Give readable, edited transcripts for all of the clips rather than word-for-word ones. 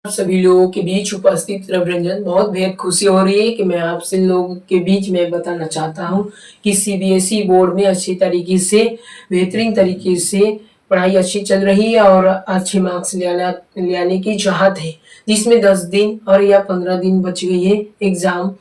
सभी लोगों के बीच उपस्थित रविरंजन, बहुत बेहद खुशी हो रही है कि मैं आपसे लोगों के बीच में बताना चाहता हूँ कि सीबीएसई बोर्ड में अच्छी तरीके से बेहतरीन तरीके से पढ़ाई अच्छी चल रही है और अच्छे मार्क्स लाने की चाहत है, जिसमें 10 दिन और या 15 दिन बच गई है एग्ज़ाम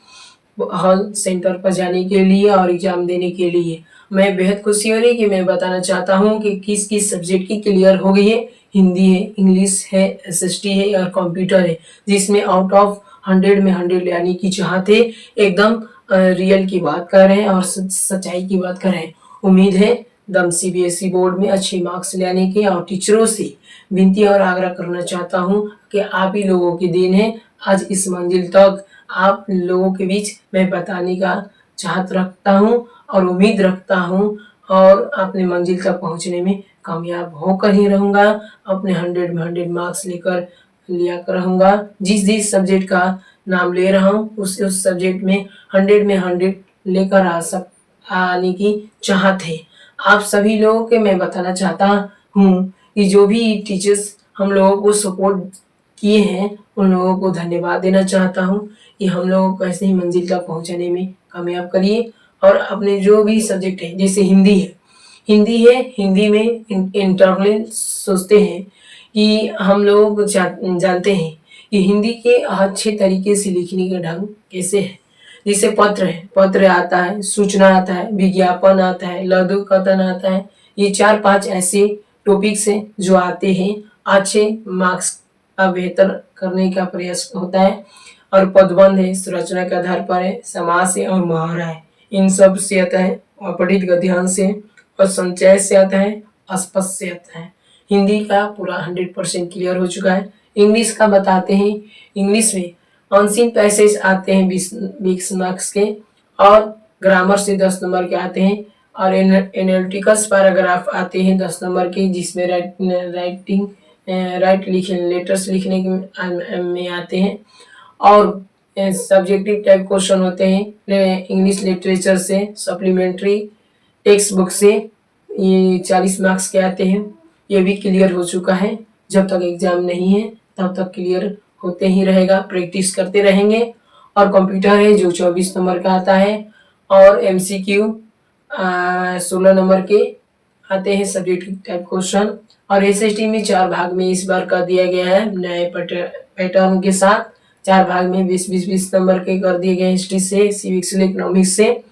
हॉल सेंटर पर जाने के लिए और एग्ज़ाम देने के लिए। मैं बेहद खुशी हो रही है कि मैं बताना चाहता हूँ कि किस किस सब्जेक्ट की क्लियर हो गई है। हिंदी है, इंग्लिश है, एसएसटी है और कंप्यूटर है, जिसमें आउट ऑफ 100 में 100 लाने की चाहत है। एकदम रियल की बात कर रहे हैं और सच्चाई की बात कर रहे हैं। उम्मीद है दम सीबीएसई बोर्ड में अच्छे मार्क्स लाने के और टीचरों से विनती और आग्रह करना चाहता हूँ कि आप ही लोगों की देन है आज इस मंजिल तक आप लोगों के बीच मैं बताने का चाहत रखता हूँ और उम्मीद रखता हूँ और अपने मंजिल तक पहुँचने में कामयाब होकर ही रहूँगा। अपने 100 में 100 मार्क्स लेकर लिया कर रहूँगा। जिस जिस सब्जेक्ट का नाम ले रहा हूँ उस सब्जेक्ट में 100 में 100 लेकर आने की चाहत है। आप सभी लोगों के मैं बताना चाहता हूँ कि जो भी टीचर्स हम लोगों को सपोर्ट किए हैं उन लोगों को धन्यवाद देना चाहता हूँ कि हम लोगों को ऐसे ही मंजिल तक पहुँचाने में कामयाब करिए। और अपने जो भी सब्जेक्ट है, जैसे हिंदी में इंटरनल सोचते हैं कि हम लोग जानते हैं कि हिंदी के अच्छे तरीके से लिखने का ढंग कैसे है। जैसे पत्र आता है, सूचना आता है, विज्ञापन आता है, लघु कथन आता है। ये 4-5 ऐसे टॉपिक्स हैं जो आते हैं, अच्छे मार्क्स का बेहतर करने का प्रयास होता है। और पदबंध है, संरचना के आधार पर है, समास है और मुहावरा है। इन सब से आता है, अपठित गद्यांश से और संचय से आता है, अस्पष्ट से आता है। हिंदी का पूरा 100% क्लियर हो चुका है। इंग्लिश का बताते हैं। इंग्लिश में अनसीन पैसेज आते हैं 20 मार्क्स के और ग्रामर से 10 नंबर के आते हैं और एनालिटिकल्स पैराग्राफ आते हैं 10 नंबर के, जिसमें लेटर्स लिखने में आते हैं और सब्जेक्टिव टाइप क्वेश्चन होते हैं इंग्लिश लिटरेचर से, सप्लीमेंट्री टेक्स्ट बुक से। ये 40 मार्क्स के आते हैं। ये भी क्लियर हो चुका है। जब तक एग्जाम नहीं है तब तक क्लियर होते ही रहेगा, प्रैक्टिस करते रहेंगे। और कंप्यूटर है जो 24 नंबर का आता है और एमसीक्यू 16 नंबर के आते हैं सब्जेक्टिव टाइप क्वेश्चन। और एसएसटी में 4 भाग में इस बार कर दिया गया है नए पैटर्न के साथ। 4 भाग में 20-20 नंबर के कर दिए गए, हिस्ट्री से, सिविक्स से, इकोनॉमिक्स से।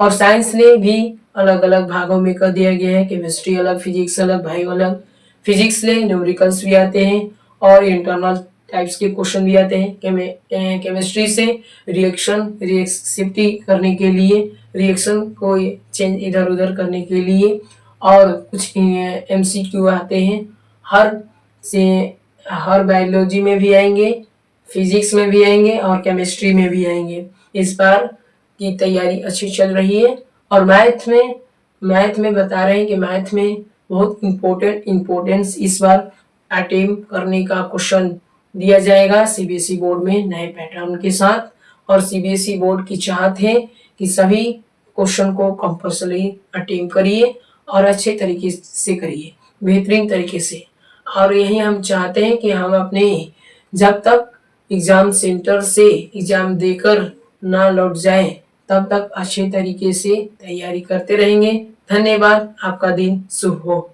और साइंस ने भी अलग अलग भागों में कर दिया गया है, केमिस्ट्री अलग, फिजिक्स अलग, बायो अलग। फिजिक्स ले न्यूमेरिकल्स भी आते हैं और इंटरनल टाइप्स के क्वेश्चन भी आते हैं। केमिस्ट्री से रिएक्सिविटी करने के लिए, रिएक्शन को चेंज इधर उधर करने के लिए। और कुछ एमसीक्यू आते हैं हर बायोलॉजी में भी आएंगे, फिजिक्स में भी आएंगे और केमिस्ट्री में भी आएंगे। इस बार की तैयारी अच्छी चल रही है। और मैथ में बता रहे हैं कि मैथ में बहुत इम्पोर्टेंस इस बार अटेम्प्ट करने का क्वेश्चन दिया जाएगा सीबीएसई बोर्ड में नए पैटर्न के साथ। और सीबीएसई बोर्ड की चाहत है कि सभी क्वेश्चन को कंपल्सरी अटेम्प्ट करिए और अच्छे तरीके से करिए, बेहतरीन तरीके से। और यही हम चाहते हैं कि हम अपने जब तक एग्ज़ाम सेंटर से एग्ज़ाम देकर ना लौट जाएं तब तक अच्छे तरीके से तैयारी करते रहेंगे। धन्यवाद। आपका दिन शुभ हो।